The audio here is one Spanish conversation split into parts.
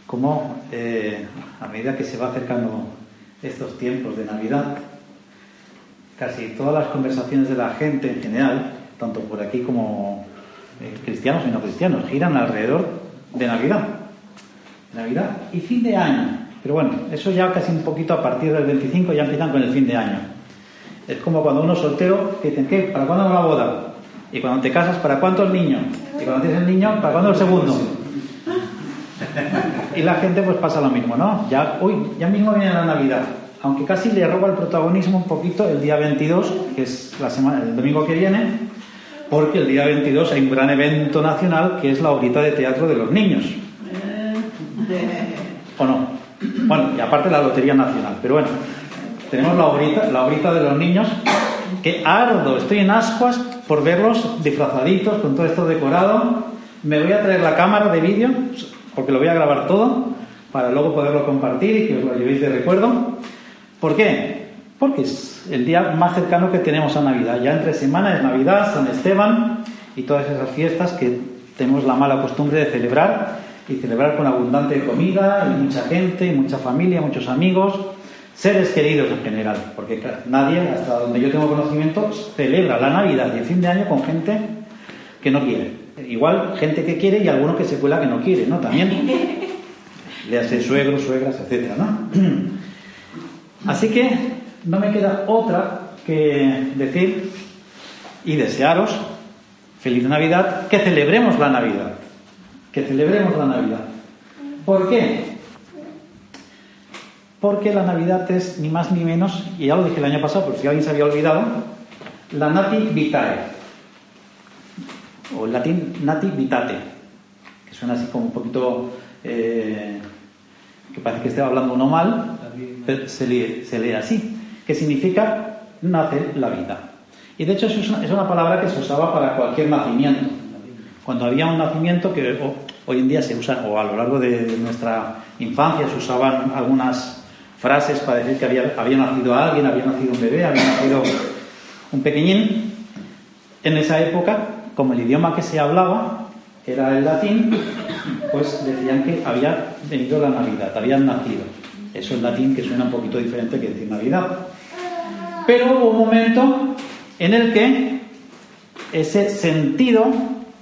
cómo a medida que se va acercando estos tiempos de Navidad, casi todas las conversaciones de la gente en general, tanto por aquí como cristianos y no cristianos, giran alrededor de Navidad y fin de año. Pero bueno, eso ya casi un poquito a partir del 25 ya empiezan con el fin de año. Es como cuando uno es soltero, que dicen, ¿qué? ¿Para cuándo la boda? Y cuando te casas, ¿para cuántos niños? Y cuando tienes el niño, ¿para cuándo el segundo? Y la gente pues pasa lo mismo, ¿no? Ya mismo viene la Navidad, aunque casi le roba el protagonismo un poquito el día 22, que es el domingo que viene, porque el día 22 hay un gran evento nacional que es la horita de teatro de los niños. ¿O no? Bueno, y aparte la Lotería Nacional, pero bueno, tenemos la horita de los niños, que estoy en ascuas por verlos disfrazaditos con todo esto decorado. Me voy a traer la cámara de vídeo, porque lo voy a grabar todo, para luego poderlo compartir y que os lo llevéis de recuerdo. ¿Por qué? Porque es el día más cercano que tenemos a Navidad. Ya entre semana es Navidad, San Esteban y todas esas fiestas que tenemos la mala costumbre de celebrar, y celebrar con abundante comida y mucha gente, y mucha familia, muchos amigos, seres queridos en general, porque claro, nadie, hasta donde yo tengo conocimiento, celebra la Navidad y el fin de año con gente que no quiere. Igual gente que quiere y alguno que se cuela que no quiere, ¿no? También le hace suegros, suegras, etcétera, ¿no? Así que no me queda otra que decir y desearos feliz Navidad, que celebremos la Navidad. Que celebremos la Navidad. ¿Por qué? Porque la Navidad es ni más ni menos, y ya lo dije el año pasado, por si alguien se había olvidado, la Nati Vitae, o en latín Nati Vitate, que suena así como un poquito, que parece que esté hablando uno mal, pero se lee así, que significa nace la vida. Y de hecho es una palabra que se usaba para cualquier nacimiento. Cuando había un nacimiento, que hoy en día se usa, o a lo largo de nuestra infancia se usaban algunas frases para decir que había nacido alguien, había nacido un bebé, había nacido un pequeñín. En esa época, como el idioma que se hablaba era el latín, pues decían que había venido la Navidad, habían nacido. Eso es latín, que suena un poquito diferente que decir Navidad. Pero hubo un momento en el que ese sentido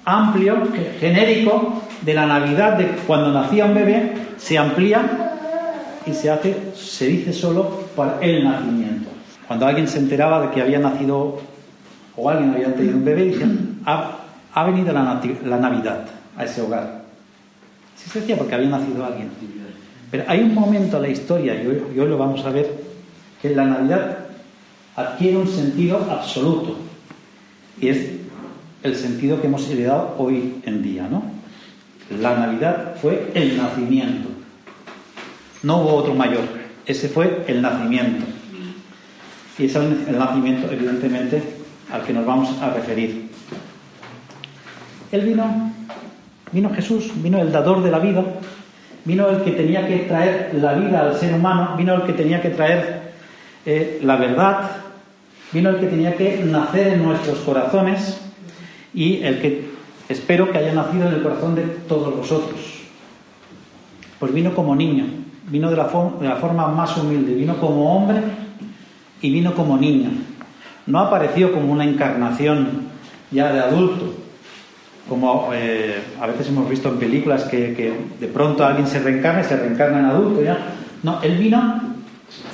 amplio, genérico de la Navidad, de cuando nacía un bebé, se amplía y se dice solo para el nacimiento. Cuando alguien se enteraba de que había nacido o alguien había tenido un bebé, decían, ha venido la Navidad a ese hogar. Sí se decía porque había nacido alguien. Pero hay un momento en la historia, y hoy lo vamos a ver, que la Navidad adquiere un sentido absoluto, y es el sentido que hemos heredado hoy en día, ¿no? La Navidad fue el nacimiento. No hubo otro mayor. Ese fue el nacimiento. Y es el nacimiento, evidentemente, al que nos vamos a referir. Él vino Jesús, vino el dador de la vida, vino el que tenía que traer la vida al ser humano, vino el que tenía que traer la verdad, vino el que tenía que nacer en nuestros corazones, y el que espero que haya nacido en el corazón de todos vosotros. Pues vino como niño, vino de la forma más humilde, vino como hombre y vino como niño. No apareció como una encarnación ya de adulto, como a veces hemos visto en películas que de pronto alguien se reencarna en adulto ya. No, él vino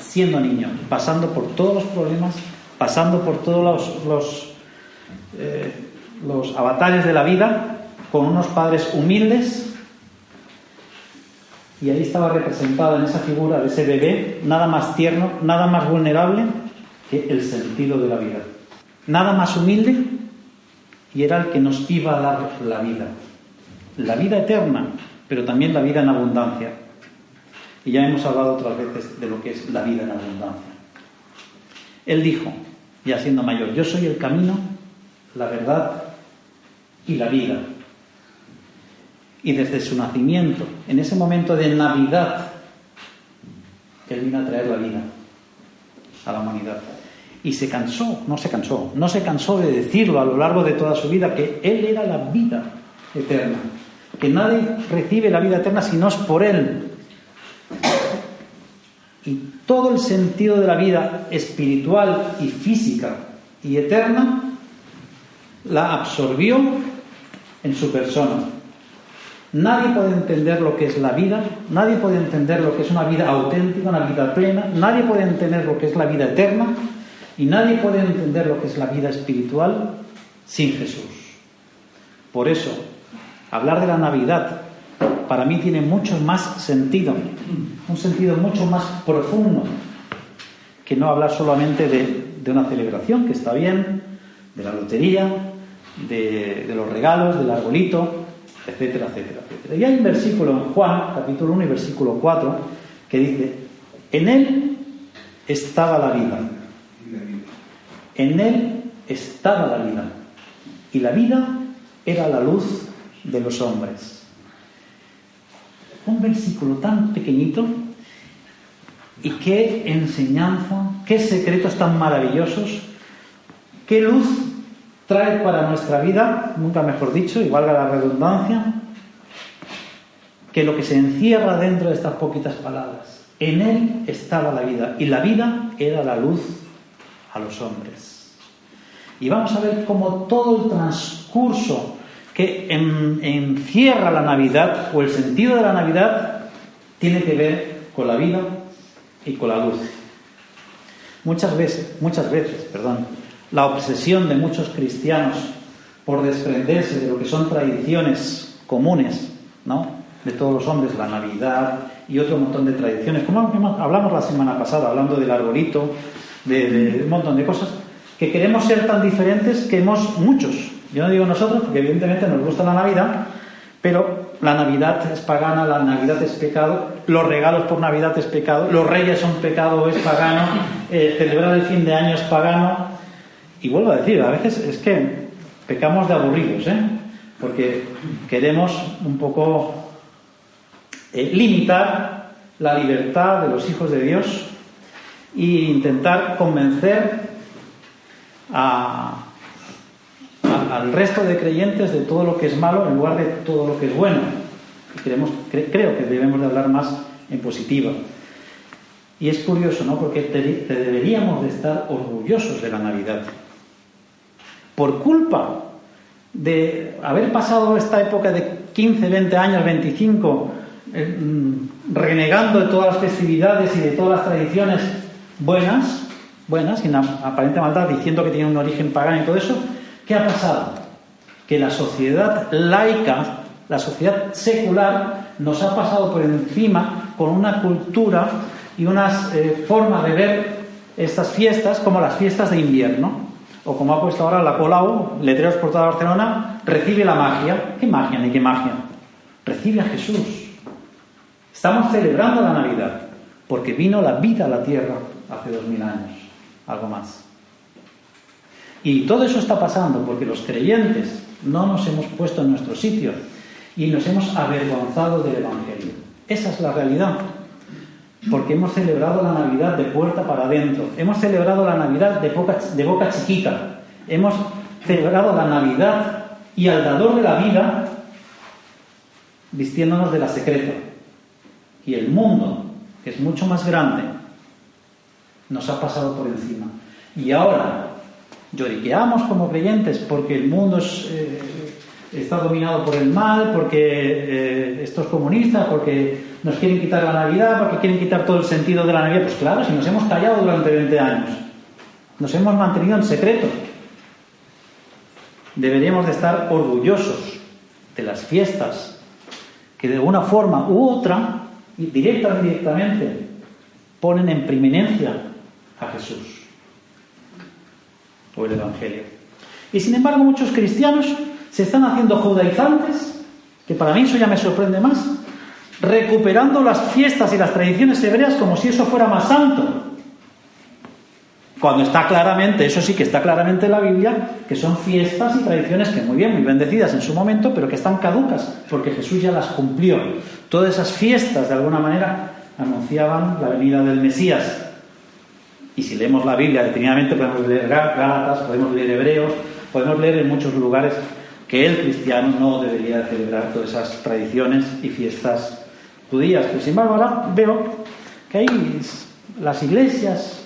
siendo niño, pasando por todos los problemas, pasando por todos los avatares de la vida, con unos padres humildes, y ahí estaba representada en esa figura de ese bebé, nada más tierno, nada más vulnerable que el sentido de la vida, nada más humilde, y era el que nos iba a dar la vida eterna, pero también la vida en abundancia. Y ya hemos hablado otras veces de lo que es la vida en abundancia. Él dijo, ya siendo mayor, yo soy el camino, la verdad y la vida. Y desde su nacimiento, en ese momento de Navidad, Él vino a traer la vida a la humanidad. Y no se cansó de decirlo a lo largo de toda su vida, que Él era la vida eterna. que nadie recibe la vida eterna si no es por Él. Y todo el sentido de la vida espiritual y física y eterna la absorbió en su persona. Nadie puede entender lo que es la vida, nadie puede entender lo que es una vida auténtica, una vida plena, nadie puede entender lo que es la vida eterna y nadie puede entender lo que es la vida espiritual sin Jesús. Por eso, hablar de la Navidad para mí tiene mucho más sentido, un sentido mucho más profundo que no hablar solamente de una celebración, que está bien, de la lotería, de los regalos, del arbolito, etcétera, etcétera, etcétera. Y hay un versículo en Juan, capítulo 1 y versículo 4, que dice: en Él estaba la vida. En Él estaba la vida. Y la vida era la luz de los hombres. Un versículo tan pequeñito, y qué enseñanza, qué secretos tan maravillosos, qué luz trae para nuestra vida, nunca mejor dicho, y valga la redundancia, que lo que se encierra dentro de estas poquitas palabras. En Él estaba la vida, y la vida era la luz a los hombres. Y vamos a ver cómo todo el transcurso que encierra la Navidad, o el sentido de la Navidad, tiene que ver con la vida y con la luz. Muchas veces, la obsesión de muchos cristianos por desprenderse de lo que son tradiciones comunes, ¿no?, de todos los hombres, la Navidad y otro montón de tradiciones, como hablamos la semana pasada, hablando del arbolito, de un montón de cosas, que queremos ser tan diferentes que hemos muchos. Yo no digo nosotros, porque evidentemente nos gusta la Navidad, pero la Navidad es pagana, la Navidad es pecado, los regalos por Navidad es pecado, los reyes son pecado, es pagano, celebrar el fin de año es pagano. Y vuelvo a decir, a veces es que pecamos de aburridos, porque queremos un poco limitar la libertad de los hijos de Dios e intentar convencer al resto de creyentes de todo lo que es malo en lugar de todo lo que es bueno. Creo que debemos de hablar más en positiva. Y es curioso, ¿no?, porque deberíamos de estar orgullosos de la Navidad. Por culpa de haber pasado esta época de 15, 20 años, 25, renegando de todas las festividades y de todas las tradiciones buenas, sin aparente maldad, diciendo que tienen un origen pagano y todo eso, ¿qué ha pasado? Que la sociedad laica, la sociedad secular, nos ha pasado por encima con una cultura y unas formas de ver estas fiestas como las fiestas de invierno. O como ha puesto ahora la Colau, letreros por toda Barcelona: recibe la magia. ¿Qué magia ni qué magia? Recibe a Jesús. Estamos celebrando la Navidad porque vino la vida a la tierra hace 2000 años, algo más. Y todo eso está pasando porque los creyentes no nos hemos puesto en nuestro sitio y nos hemos avergonzado del Evangelio. Esa es la realidad. Porque hemos celebrado la Navidad de puerta para adentro, hemos celebrado la Navidad de boca chiquita, hemos celebrado la Navidad y al dador de la vida vistiéndonos de la secreta. Y el mundo, que es mucho más grande, nos ha pasado por encima. Y ahora lloriqueamos como creyentes porque el mundo está dominado por el mal, porque estos comunistas, porque nos quieren quitar la Navidad, porque quieren quitar todo el sentido de la Navidad. Pues claro, si nos hemos callado durante 20 años, nos hemos mantenido en secreto. Deberíamos de estar orgullosos de las fiestas que de una forma u otra, directa o indirectamente, ponen en preeminencia a Jesús o el Evangelio. Y sin embargo muchos cristianos se están haciendo judaizantes, que para mí eso ya me sorprende más, recuperando las fiestas y las tradiciones hebreas como si eso fuera más santo. Cuando está claramente, eso sí que está claramente en la Biblia, que son fiestas y tradiciones que muy bien, muy bendecidas en su momento, pero que están caducas, porque Jesús ya las cumplió. Todas esas fiestas, de alguna manera, anunciaban la venida del Mesías. Y si leemos la Biblia detenidamente, podemos leer Gálatas, podemos leer Hebreos, podemos leer en muchos lugares que el cristiano no debería celebrar todas esas tradiciones y fiestas judías. Pero sin embargo ahora veo que hay las iglesias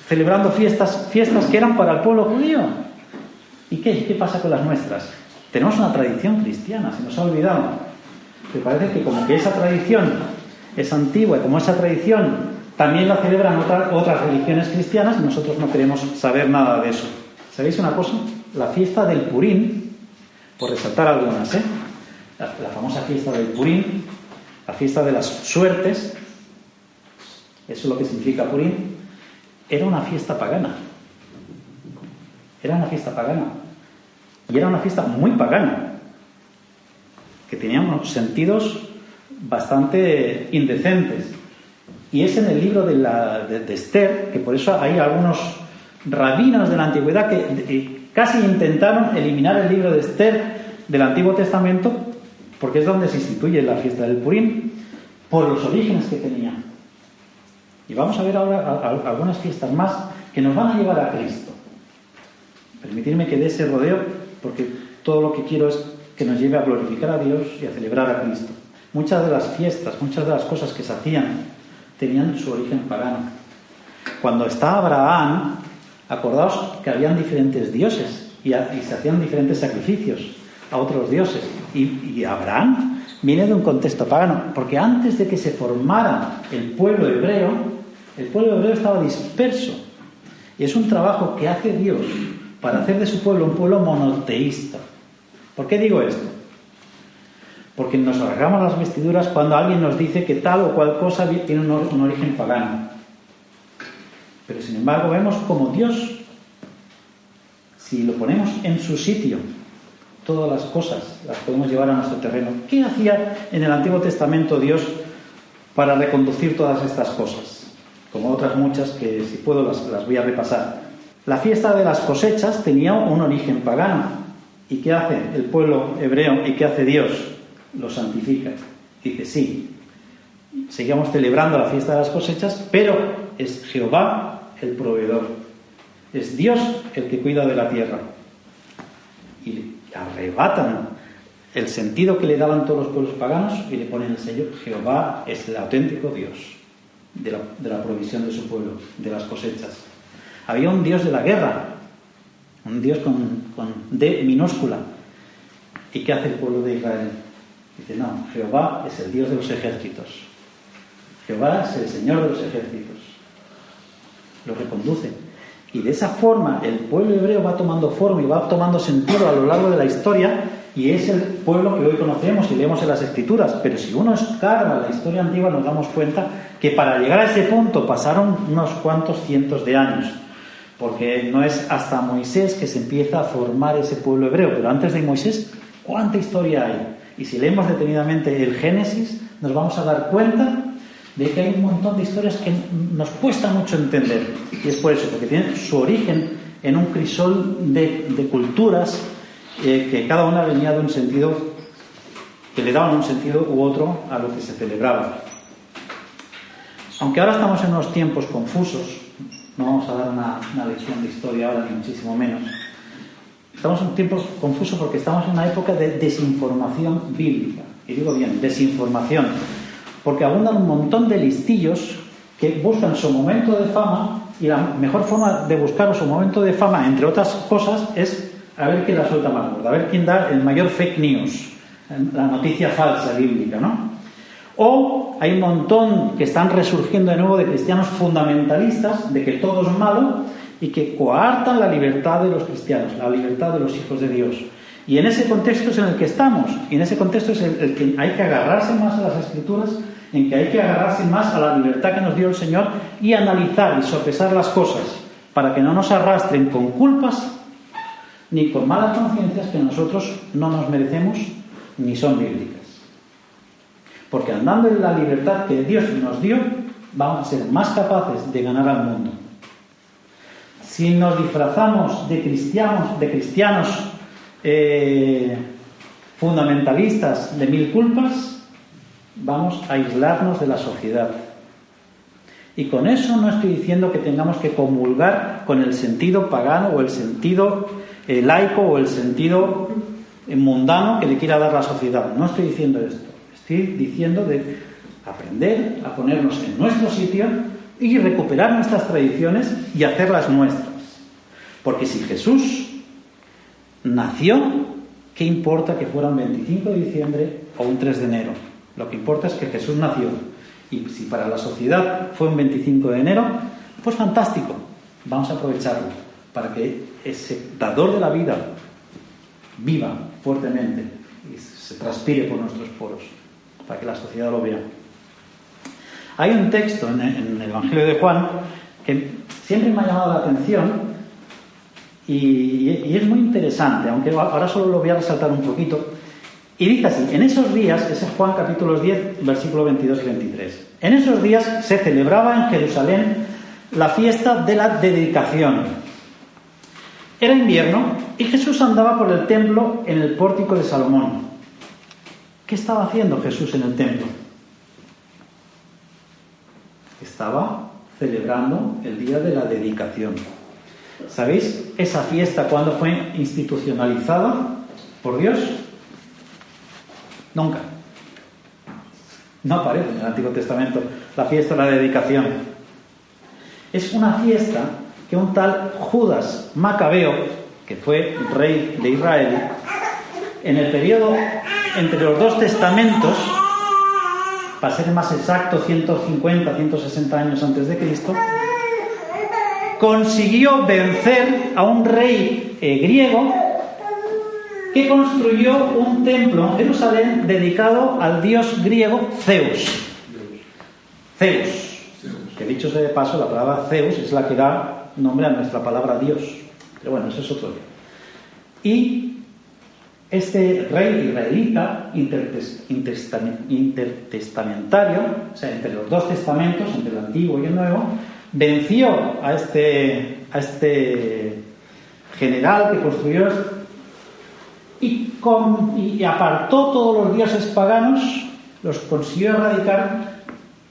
celebrando fiestas que eran para el pueblo judío. ¿Y qué pasa con las nuestras? Tenemos una tradición cristiana, se nos ha olvidado. Me parece que como que esa tradición es antigua y como esa tradición también la celebran otras religiones cristianas, nosotros no queremos saber nada de eso. ¿Sabéis una cosa? La fiesta del Purim, por resaltar algunas, la famosa fiesta del Purim, la fiesta de las suertes, eso es lo que significa Purim, era una fiesta pagana. Era una fiesta pagana. Y era una fiesta muy pagana, que tenía unos sentidos bastante indecentes. Y es en el libro de Esther, que por eso hay algunos rabinos de la antigüedad que casi intentaron eliminar el libro de Esther del Antiguo Testamento, porque es donde se instituye la fiesta del Purim, por los orígenes que tenía. Y vamos a ver ahora algunas fiestas más que nos van a llevar a Cristo. Permitidme que dé ese rodeo, porque todo lo que quiero es que nos lleve a glorificar a Dios y a celebrar a Cristo. Muchas de las fiestas, muchas de las cosas que se hacían tenían su origen pagano. Cuando está Abraham, acordaos que habían diferentes dioses y se hacían diferentes sacrificios a otros dioses. Y Abraham viene de un contexto pagano, porque antes de que se formara el pueblo hebreo estaba disperso. Y es un trabajo que hace Dios para hacer de su pueblo un pueblo monoteísta. ¿Por qué digo esto? Porque nos rasgamos las vestiduras cuando alguien nos dice que tal o cual cosa tiene un origen pagano. Pero sin embargo vemos como Dios, si lo ponemos en su sitio, todas las cosas las podemos llevar a nuestro terreno. ¿Qué hacía en el Antiguo Testamento Dios para reconducir todas estas cosas? Como otras muchas que si puedo las voy a repasar. La fiesta de las cosechas tenía un origen pagano. ¿Y qué hace el pueblo hebreo y qué hace Dios? Lo santifica. Dice, sí, sigamos celebrando la fiesta de las cosechas, pero es Jehová el proveedor. Es Dios el que cuida de la tierra. Y arrebatan el sentido que le daban todos los pueblos paganos y le ponen el sello. Jehová es el auténtico Dios de la provisión de su pueblo, de las cosechas. Había un Dios de la guerra, un Dios con D minúscula. ¿Y qué hace el pueblo de Israel? Dice, no, Jehová es el Dios de los ejércitos. Jehová es el Señor de los ejércitos. Lo reconduce. Y de esa forma el pueblo hebreo va tomando forma y va tomando sentido a lo largo de la historia, y es el pueblo que hoy conocemos y leemos en las Escrituras. Pero si uno escarba la historia antigua nos damos cuenta que para llegar a ese punto pasaron unos cuantos cientos de años, porque no es hasta Moisés que se empieza a formar ese pueblo hebreo. Pero antes de Moisés, ¿cuánta historia hay? Y si leemos detenidamente el Génesis, nos vamos a dar cuenta de que hay un montón de historias que nos cuesta mucho entender. Y es por eso, porque tienen su origen en un crisol de culturas que cada una venía de un sentido, que le daban un sentido u otro a lo que se celebraba. Aunque ahora estamos en unos tiempos confusos, no vamos a dar una lección de historia ahora, ni muchísimo menos. Estamos en un tiempo confuso porque estamos en una época de desinformación bíblica. Y digo bien, desinformación. Porque abundan un montón de listillos que buscan su momento de fama, y la mejor forma de buscar su momento de fama, entre otras cosas, es a ver quién la suelta más gorda, a ver quién da el mayor fake news, la noticia falsa bíblica, ¿no? O hay un montón que están resurgiendo de nuevo de cristianos fundamentalistas, de que todo es malo, y que coartan la libertad de los cristianos, la libertad de los hijos de Dios. Y en ese contexto es en el que estamos, y en ese contexto es el que hay que agarrarse más a las Escrituras, en que hay que agarrarse más a la libertad que nos dio el Señor y analizar y sopesar las cosas para que no nos arrastren con culpas ni con malas conciencias que nosotros no nos merecemos ni son bíblicas. Porque andando en la libertad que Dios nos dio, vamos a ser más capaces de ganar al mundo. Si nos disfrazamos de cristianos fundamentalistas de mil culpas, vamos a aislarnos de la sociedad. Y con eso no estoy diciendo que tengamos que comulgar con el sentido pagano o el sentido laico o el sentido mundano que le quiera dar la sociedad. No estoy diciendo esto. Estoy diciendo de aprender a ponernos en nuestro sitio y recuperar nuestras tradiciones y hacerlas nuestras. Porque si Jesús nació, ¿qué importa que fuera un 25 de diciembre o un 3 de enero? Lo que importa es que Jesús nació. Y si para la sociedad fue un 25 de enero, pues fantástico. Vamos a aprovecharlo para que ese dador de la vida viva fuertemente y se transpire por nuestros poros, para que la sociedad lo vea. Hay un texto en el Evangelio de Juan que siempre me ha llamado la atención y es muy interesante, aunque ahora solo lo voy a resaltar un poquito. Y dice así: en esos días, ese es Juan capítulo 10, versículos 22 y 23. En esos días se celebraba en Jerusalén la fiesta de la dedicación. Era invierno y Jesús andaba por el templo en el pórtico de Salomón. ¿Qué estaba haciendo Jesús en el templo? Estaba celebrando el día de la dedicación. ¿Sabéis esa fiesta cuándo fue institucionalizada por Dios? Nunca. No aparece en el Antiguo Testamento la fiesta de la dedicación. Es una fiesta que un tal Judas Macabeo, que fue rey de Israel, en el periodo entre los dos testamentos, para ser más exacto, 150, 160 años antes de Cristo, consiguió vencer a un rey griego que construyó un templo en Jerusalén dedicado al dios griego Zeus. Zeus, que dicho sea de paso, la palabra Zeus es la que da nombre a nuestra palabra Dios. Pero bueno, eso es otro día. Y este rey israelita intertestamentario, o sea, entre los dos testamentos, entre el Antiguo y el Nuevo, venció a este general que construyó y apartó todos los dioses paganos, los consiguió erradicar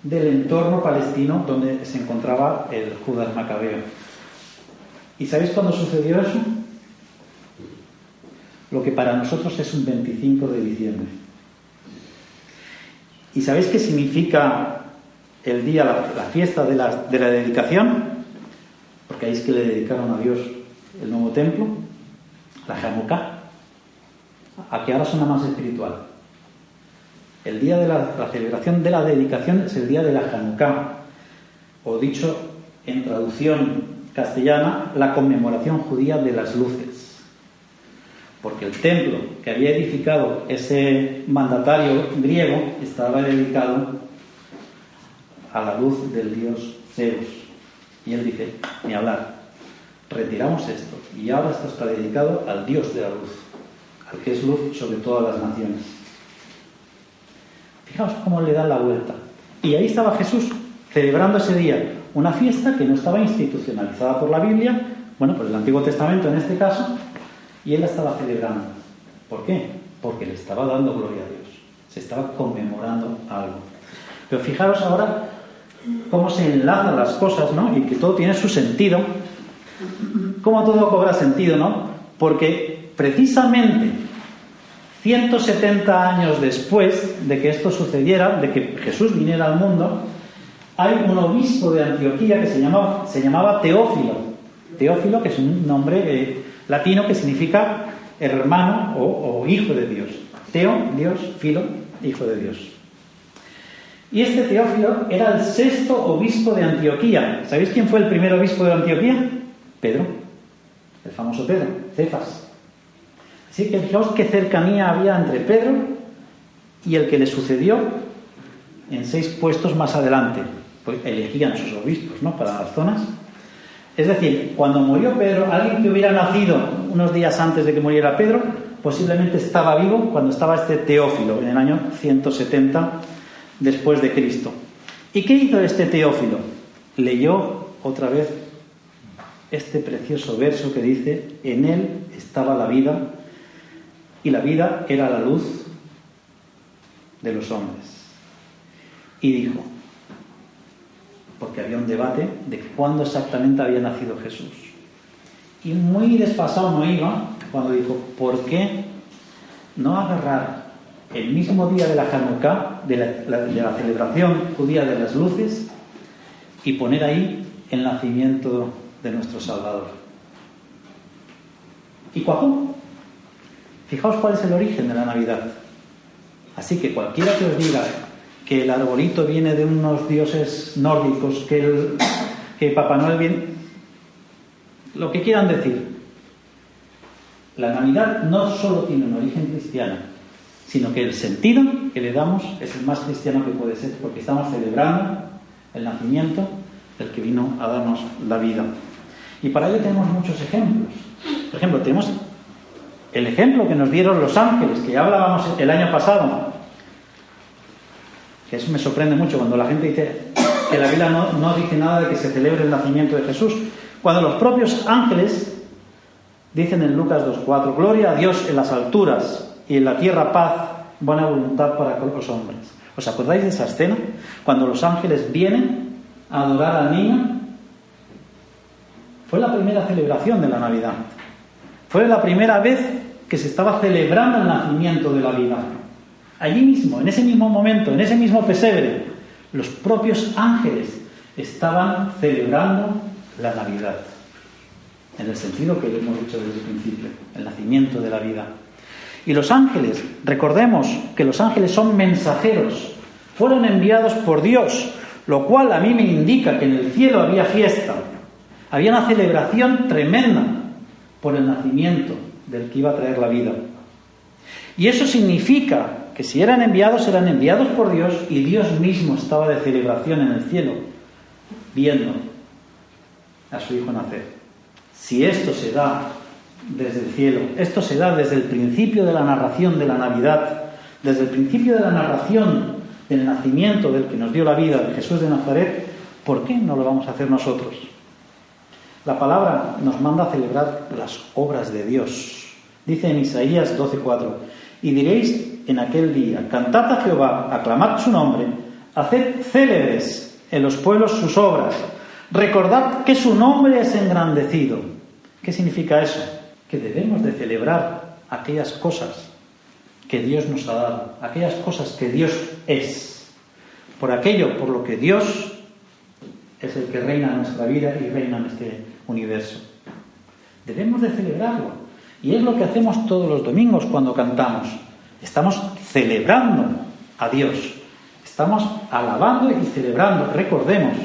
del entorno palestino donde se encontraba el Judas Macabeo. ¿Y sabéis cuándo sucedió eso? Lo que para nosotros es un 25 de diciembre. ¿Y sabéis qué significa el día, la fiesta de la dedicación? Porque ahí es que le dedicaron a Dios el nuevo templo, la Hanukkah. A que ahora suena más espiritual. El día de la celebración de la dedicación es el día de la Hanukkah, o dicho en traducción castellana, la conmemoración judía de las luces. Porque el templo que había edificado ese mandatario griego estaba dedicado a la luz del dios Zeus. Y él dice: ni hablar, retiramos esto, y ahora esto está dedicado al dios de la luz, al que es luz sobre todas las naciones. Fijaos cómo le da la vuelta. Y ahí estaba Jesús celebrando ese día una fiesta que no estaba institucionalizada por la Biblia, bueno, por el Antiguo Testamento en este caso, y él la estaba celebrando. ¿Por qué? Porque le estaba dando gloria a Dios. Se estaba conmemorando algo. Pero fijaros ahora cómo se enlazan las cosas, ¿no? Y que todo tiene su sentido. Cómo todo cobra sentido, ¿no? Porque precisamente 170 años después de que esto sucediera, de que Jesús viniera al mundo, hay un obispo de Antioquía que se llamaba Teófilo. Teófilo, que es un nombre latino que significa hermano o hijo de Dios. Teo, Dios, filo, hijo de Dios. Y este Teófilo era el 6º obispo de Antioquía. ¿Sabéis quién fue el primer obispo de Antioquía? Pedro, el famoso Pedro, Cefas. Así que fijaos qué cercanía había entre Pedro y el que le sucedió en 6 puestos más adelante. Pues elegían sus obispos, ¿no?, para las zonas. Es decir, cuando murió Pedro, alguien que hubiera nacido unos días antes de que muriera Pedro, posiblemente estaba vivo cuando estaba este Teófilo, en el año 170 después de Cristo. ¿Y qué hizo este Teófilo? Leyó otra vez este precioso verso que dice: en él estaba la vida, y la vida era la luz de los hombres. Y dijo, porque había un debate de cuándo exactamente había nacido Jesús. Y muy desfasado no iba cuando dijo: ¿por qué no agarrar el mismo día de la Hanukkah, de la celebración judía de las luces, y poner ahí el nacimiento de nuestro Salvador. Y cuajó. Fijaos cuál es el origen de la Navidad. Así que cualquiera que os diga que el arbolito viene de unos dioses nórdicos, que Papá Noel viene... Lo que quieran decir. La Navidad no solo tiene un origen cristiano, sino que el sentido que le damos es el más cristiano que puede ser, porque estamos celebrando el nacimiento del que vino a darnos la vida. Y para ello tenemos muchos ejemplos. Por ejemplo, tenemos el ejemplo que nos dieron los ángeles, que ya hablábamos el año pasado, que eso me sorprende mucho cuando la gente dice que la Biblia no dice nada de que se celebre el nacimiento de Jesús, cuando los propios ángeles dicen en Lucas 2:4: gloria a Dios en las alturas y en la tierra paz, buena voluntad para con los hombres. ¿Os acordáis de esa escena? Cuando los ángeles vienen a adorar al niño. Fue la primera celebración de la Navidad. Fue la primera vez que se estaba celebrando el nacimiento de la vida. Allí mismo, en ese mismo momento, en ese mismo pesebre, los propios ángeles estaban celebrando la Navidad. En el sentido que lo hemos dicho desde el principio, el nacimiento de la vida. Y los ángeles, recordemos que los ángeles son mensajeros, fueron enviados por Dios, lo cual a mí me indica que en el cielo había fiesta, había una celebración tremenda por el nacimiento del que iba a traer la vida. Y eso significa que si eran enviados por Dios, y Dios mismo estaba de celebración en el cielo, viendo a su hijo nacer. Si esto se da desde el cielo, esto se da desde el principio de la narración de la Navidad, desde el principio de la narración del nacimiento del que nos dio la vida, de Jesús de Nazaret, ¿por qué no lo vamos a hacer nosotros? La palabra nos manda a celebrar las obras de Dios. Dice en Isaías 12:4: y diréis en aquel día: cantad a Jehová, aclamad su nombre, haced célebres en los pueblos sus obras, recordad que su nombre es engrandecido. ¿Qué significa eso? Que debemos de celebrar aquellas cosas que Dios nos ha dado, aquellas cosas que Dios es, por aquello por lo que Dios es el que reina en nuestra vida y reina en este universo. Debemos de celebrarlo, y es lo que hacemos todos los domingos cuando cantamos. Estamos celebrando a Dios, estamos alabando y celebrando. Recordemos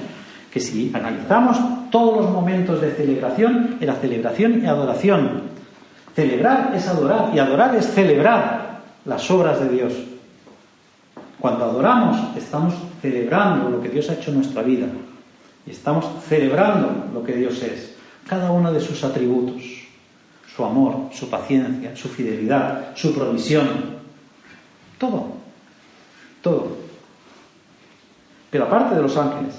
que si analizamos todos los momentos de celebración, era celebración y adoración. Celebrar es adorar, y adorar es celebrar las obras de Dios. Cuando adoramos, estamos celebrando lo que Dios ha hecho en nuestra vida, y estamos celebrando lo que Dios es, cada uno de sus atributos, su amor, su paciencia, su fidelidad, su provisión, todo. Pero aparte de los ángeles,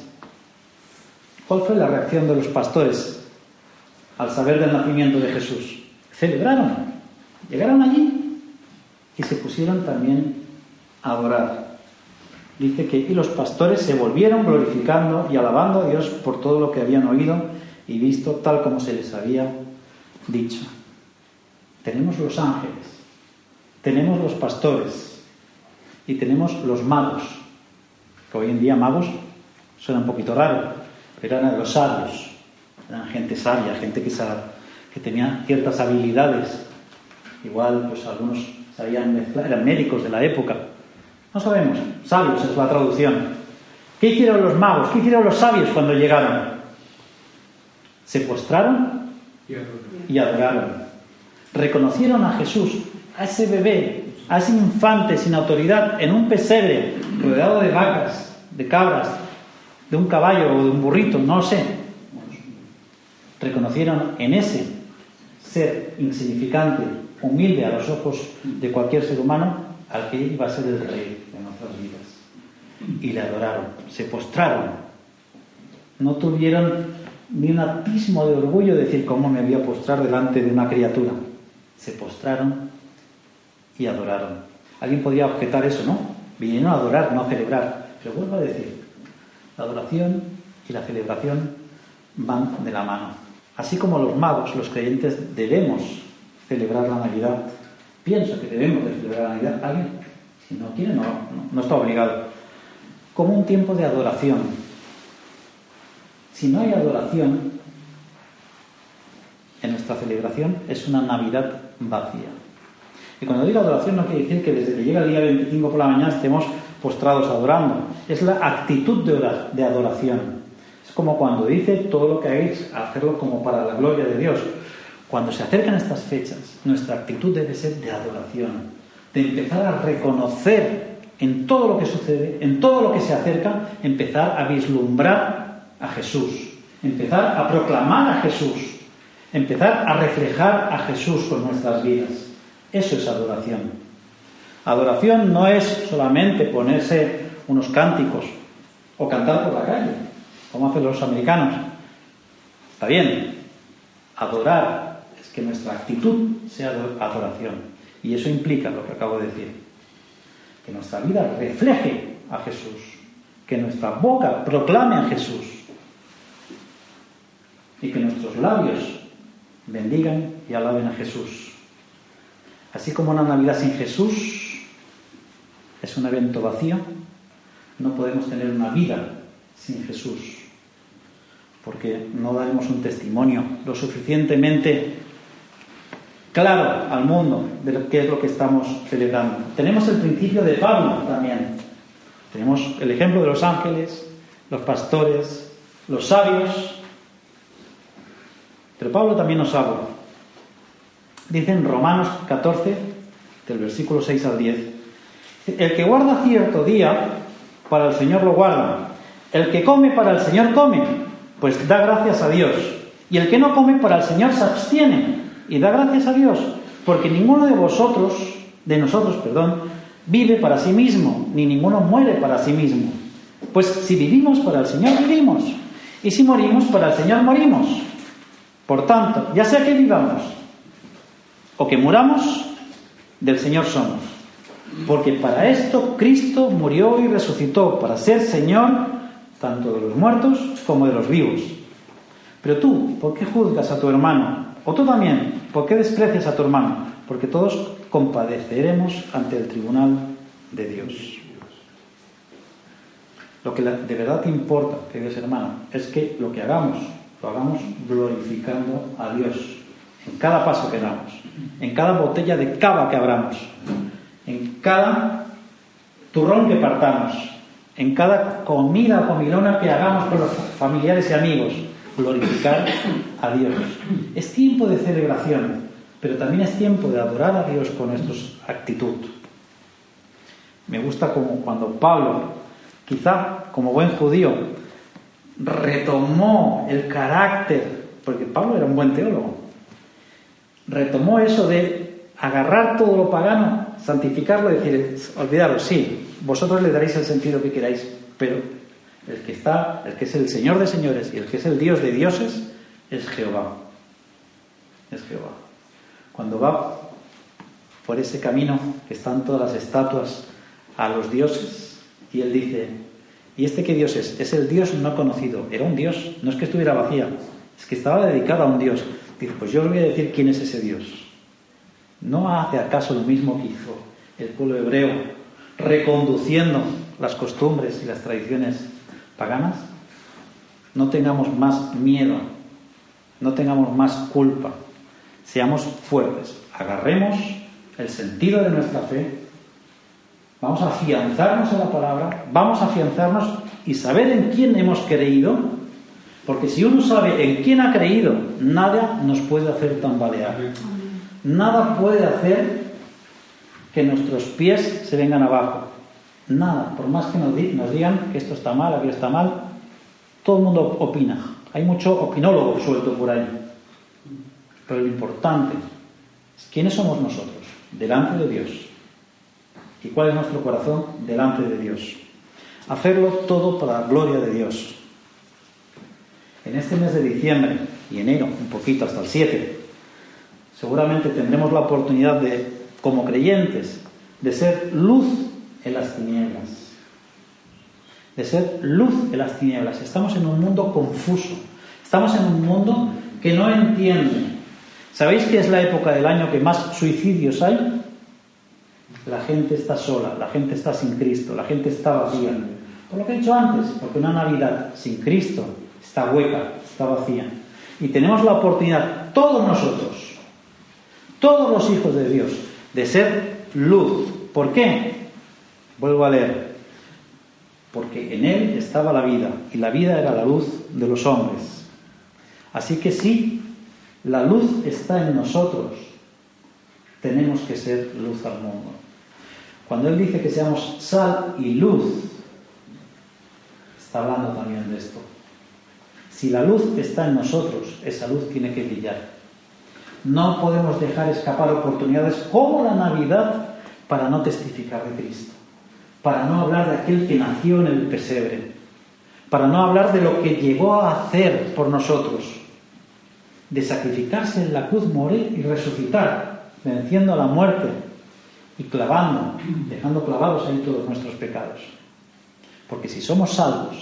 ¿cuál fue la reacción de los pastores al saber del nacimiento de Jesús? Celebraron, llegaron allí y se pusieron también a adorar. Dice que y los pastores se volvieron glorificando y alabando a Dios por todo lo que habían oído y visto, tal como se les había dicho. Tenemos los ángeles, tenemos los pastores y tenemos los magos, que hoy en día magos suena un poquito raro, pero eran los sabios, eran gente sabia, gente que tenía ciertas habilidades. Igual pues algunos sabían mezclar, eran médicos de la época. No sabemos, sabios es la traducción. ¿Qué hicieron los magos? ¿Qué hicieron los sabios cuando llegaron? Se postraron y adoraron. Reconocieron a Jesús, a ese bebé, a ese infante sin autoridad, en un pesebre, rodeado de vacas, de cabras, de un caballo o de un burrito, no lo sé. Reconocieron en ese ser insignificante, humilde a los ojos de cualquier ser humano, al que iba a ser el rey de nuestras vidas. Y le adoraron, se postraron. No tuvieron ni un atismo de orgullo de decir: ¿cómo me voy a postrar delante de una criatura? Se postraron y adoraron. Alguien podría objetar eso, ¿no? Vinieron a adorar, no a celebrar. Pero vuelvo a decir, la adoración y la celebración van de la mano. Así como los magos, los creyentes, debemos celebrar la Navidad pienso que debemos de celebrar la Navidad. Alguien, si no quiere, no está obligado. Como un tiempo de adoración. Si no hay adoración en nuestra celebración, es una Navidad vacía. Y cuando digo adoración no quiere decir que desde que llega el día 25 por la mañana estemos postrados adorando. Es la actitud de adoración. Es como cuando dice: todo lo que hagáis, hacerlo como para la gloria de Dios. Cuando se acercan estas fechas, nuestra actitud debe ser de adoración, de empezar a reconocer en todo lo que sucede, en todo lo que se acerca, empezar a vislumbrar a Jesús, empezar a proclamar a Jesús, empezar a reflejar a Jesús con nuestras vidas. Eso es adoración. Adoración no es solamente ponerse unos cánticos o cantar por la calle, como hacen los americanos. Está bien. Adorar es que nuestra actitud sea adoración. Y eso implica lo que acabo de decir. Que nuestra vida refleje a Jesús. Que nuestra boca proclame a Jesús. Y que nuestros labios bendigan y alaben a Jesús. Así como una Navidad sin Jesús es un evento vacío, no podemos tener una vida sin Jesús, porque no daremos un testimonio lo suficientemente claro al mundo de lo que es lo que estamos celebrando. Tenemos el principio de Pablo también. Tenemos el ejemplo de los ángeles, los pastores, los sabios. Pero Pablo también nos habla. Dice en Romanos 14, del versículo 6 al 10. El que guarda cierto día, para el Señor lo guarda. El que come, para el Señor come, pues da gracias a Dios. Y el que no come, para el Señor se abstiene y da gracias a Dios. Porque ninguno de nosotros, vive para sí mismo, ni ninguno muere para sí mismo. Pues si vivimos, para el Señor vivimos. Y si morimos, para el Señor morimos. Por tanto, ya sea que vivamos o que muramos, del Señor somos. Porque para esto Cristo murió y resucitó, para ser Señor tanto de los muertos como de los vivos. Pero tú, ¿por qué juzgas a tu hermano? O tú también, ¿por qué desprecias a tu hermano? Porque todos compadeceremos ante el tribunal de Dios. Lo que de verdad te importa, queridos hermanos, es que lo que hagamos, lo hagamos glorificando a Dios. En cada paso que damos, en cada botella de cava que abramos, en cada turrón que partamos, en cada comida o comilona que hagamos con los familiares y amigos, glorificar a Dios. Es tiempo de celebración, pero también es tiempo de adorar a Dios con nuestra actitud. Me gusta como cuando Pablo, quizá como buen judío, retomó el carácter, porque Pablo era un buen teólogo, retomó eso de agarrar todo lo pagano, santificarlo y decir: olvidaros, sí, vosotros le daréis el sentido que queráis, pero el que es el Señor de señores y el que es el Dios de dioses es Jehová. Es Jehová. Cuando va por ese camino que están todas las estatuas a los dioses, y él dice: ¿y este qué Dios es? Es el Dios no conocido. Era un Dios, no es que estuviera vacía, es que estaba dedicado a un Dios. Dice: pues yo os voy a decir quién es ese Dios. ¿No hace acaso lo mismo que hizo el pueblo hebreo, reconduciendo las costumbres y las tradiciones paganas? No tengamos más miedo, no tengamos más culpa, seamos fuertes, agarremos el sentido de nuestra fe, vamos a afianzarnos en la palabra, vamos a afianzarnos y saber en quién hemos creído, porque si uno sabe en quién ha creído, nada nos puede hacer tambalear. Nada puede hacer que nuestros pies se vengan abajo. Nada, por más que nos digan que esto está mal, aquello está mal, todo el mundo opina. Hay mucho opinólogo suelto por ahí. Pero lo importante es quiénes somos nosotros delante de Dios y cuál es nuestro corazón delante de Dios. Hacerlo todo para la gloria de Dios. En este mes de diciembre y enero, un poquito hasta el 7, seguramente tendremos la oportunidad de, como creyentes, de ser luz en las tinieblas. De ser luz en las tinieblas. Estamos en un mundo confuso. Estamos en un mundo que no entiende. ¿Sabéis que es la época del año que más suicidios hay? la gente está sola, la gente está sin Cristo, la gente está vacía. Por lo que he dicho antes, porque una Navidad sin Cristo está hueca, está vacía. Y tenemos la oportunidad, todos nosotros, todos los hijos de Dios, de ser luz. ¿Por qué? Vuelvo a leer. Porque en Él estaba la vida, y la vida era la luz de los hombres. Así que sí, la luz está en nosotros. Tenemos que ser luz al mundo. Cuando Él dice que seamos sal y luz, está hablando también de esto. Si la luz está en nosotros, esa luz tiene que brillar. No podemos dejar escapar oportunidades como la Navidad para no testificar de Cristo, para no hablar de aquel que nació en el pesebre, para no hablar de lo que llegó a hacer por nosotros, de sacrificarse en la cruz, morir y resucitar, venciendo a la muerte y clavando, dejando clavados ahí todos nuestros pecados. Porque si somos salvos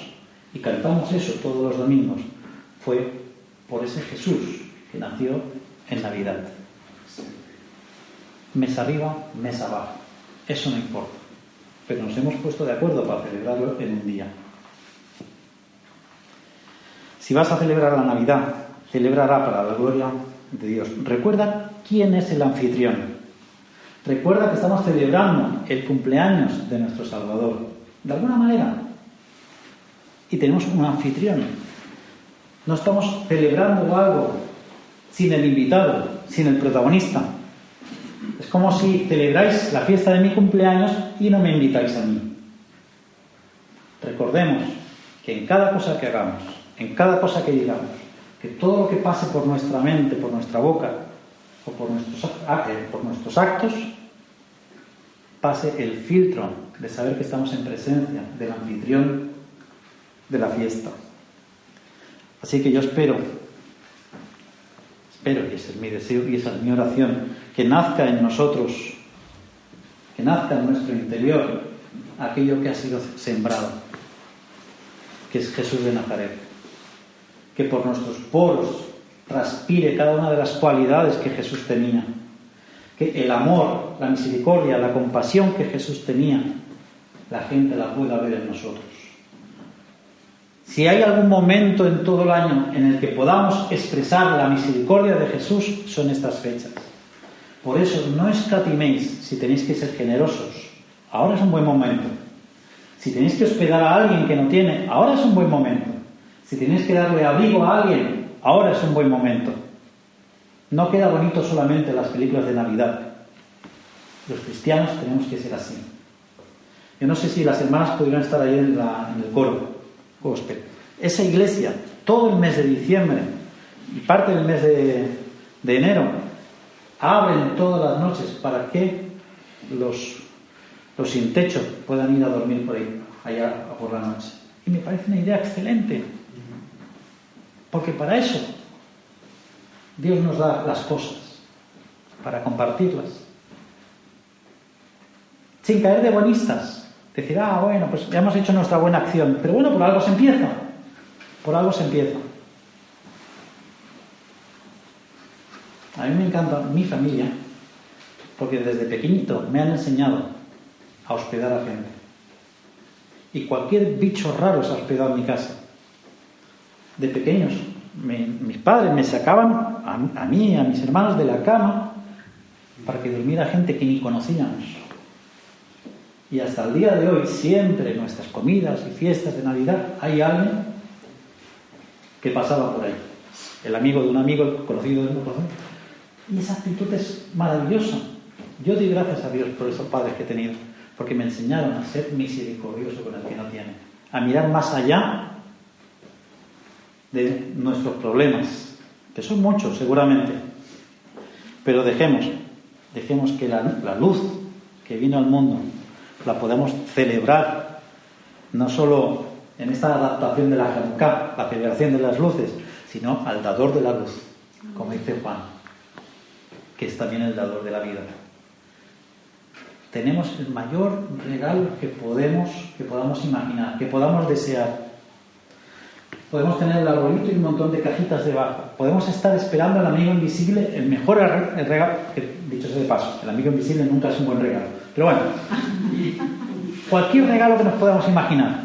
y cantamos eso todos los domingos, fue por ese Jesús que nació en Navidad. Mes arriba, mes abajo. Eso no importa. Pero nos hemos puesto de acuerdo para celebrarlo en un día. Si vas a celebrar la Navidad, celebrará para la gloria de Dios. Recuerda quién es el anfitrión. Recuerda que estamos celebrando el cumpleaños de nuestro Salvador. De alguna manera. Y tenemos un anfitrión. No estamos celebrando algo sin el invitado, sin el protagonista. Es como si celebráis la fiesta de mi cumpleaños y no me invitáis a mí. Recordemos que en cada cosa que hagamos, en cada cosa que digamos, que todo lo que pase por nuestra mente, por nuestra boca o por nuestros actos, pase el filtro de saber que estamos en presencia del anfitrión de la fiesta. Así que yo espero, y ese es mi deseo y esa es mi oración, que nazca en nosotros, que nazca en nuestro interior aquello que ha sido sembrado, que es Jesús de Nazaret, que por nuestros poros transpire cada una de las cualidades que Jesús tenía, que el amor, la misericordia, la compasión que Jesús tenía, la gente la pueda ver en nosotros. Si hay algún momento en todo el año en el que podamos expresar la misericordia de Jesús, son estas fechas. Por eso no escatiméis si tenéis que ser generosos. Ahora es un buen momento. Si tenéis que hospedar a alguien que no tiene, ahora es un buen momento. Si tenéis que darle abrigo a alguien, ahora es un buen momento. No queda bonito solamente en las películas de Navidad. Los cristianos tenemos que ser así. Yo no sé si las hermanas podrían estar ahí en el coro gospel. Esa iglesia, todo el mes de diciembre y parte del mes de enero, abren todas las noches para que los sin techo puedan ir a dormir por ahí, allá por la noche. Y me parece una idea excelente. Porque para eso Dios nos da las cosas, para compartirlas. Sin caer de buenistas. Decir, bueno, pues ya hemos hecho nuestra buena acción. Pero bueno, por algo se empieza. Por algo se empieza. A mí me encanta mi familia, porque desde pequeñito me han enseñado a hospedar a gente. Y cualquier bicho raro se ha hospedado en mi casa. De pequeños, mis padres me sacaban a mí y a mis hermanos de la cama para que durmiera gente que ni conocíamos. Y hasta el día de hoy, siempre en nuestras comidas y fiestas de Navidad, hay alguien que pasaba por ahí. El amigo de un amigo, el conocido de un conocido. Y esa actitud es maravillosa. Yo doy gracias a Dios por esos padres que he tenido, porque me enseñaron a ser misericordioso con el que no tiene, a mirar más allá de nuestros problemas, que son muchos seguramente, pero dejemos que la luz que vino al mundo la podemos celebrar, no solo en esta adaptación de la Hanukkah, la celebración de las luces, sino al dador de la luz, como dice Juan, que es también el dador de la vida. Tenemos el mayor regalo que podamos imaginar, que podamos desear. Podemos tener el arbolito y un montón de cajitas debajo. Podemos estar esperando al amigo invisible, el mejor regalo, que dicho sea de paso, el amigo invisible nunca es un buen regalo. Pero bueno, cualquier regalo que nos podamos imaginar.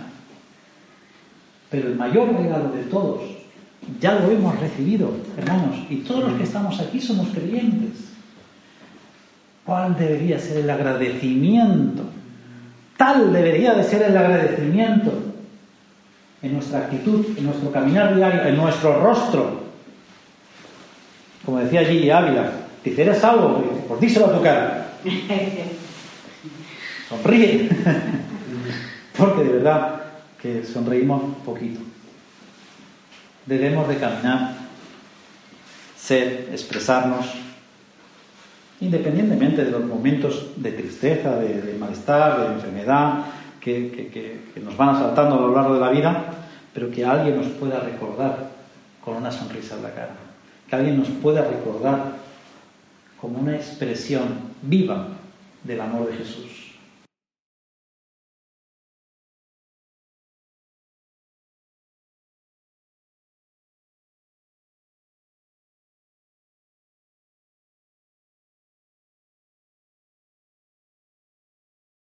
Pero el mayor regalo de todos, ya lo hemos recibido, hermanos, y todos los que estamos aquí somos creyentes. ¿Cuál debería ser el agradecimiento? Tal debería de ser el agradecimiento en nuestra actitud, en nuestro caminar diario, en nuestro rostro. Como decía Gili Ávila, te hicieras algo, pues díselo a tu cara. Sonríe. Porque de verdad que sonreímos poquito. Debemos de caminar, ser, expresarnos, independientemente de los momentos de tristeza, de malestar, de enfermedad que nos van asaltando a lo largo de la vida, pero que alguien nos pueda recordar con una sonrisa en la cara, que alguien nos pueda recordar como una expresión viva del amor de Jesús.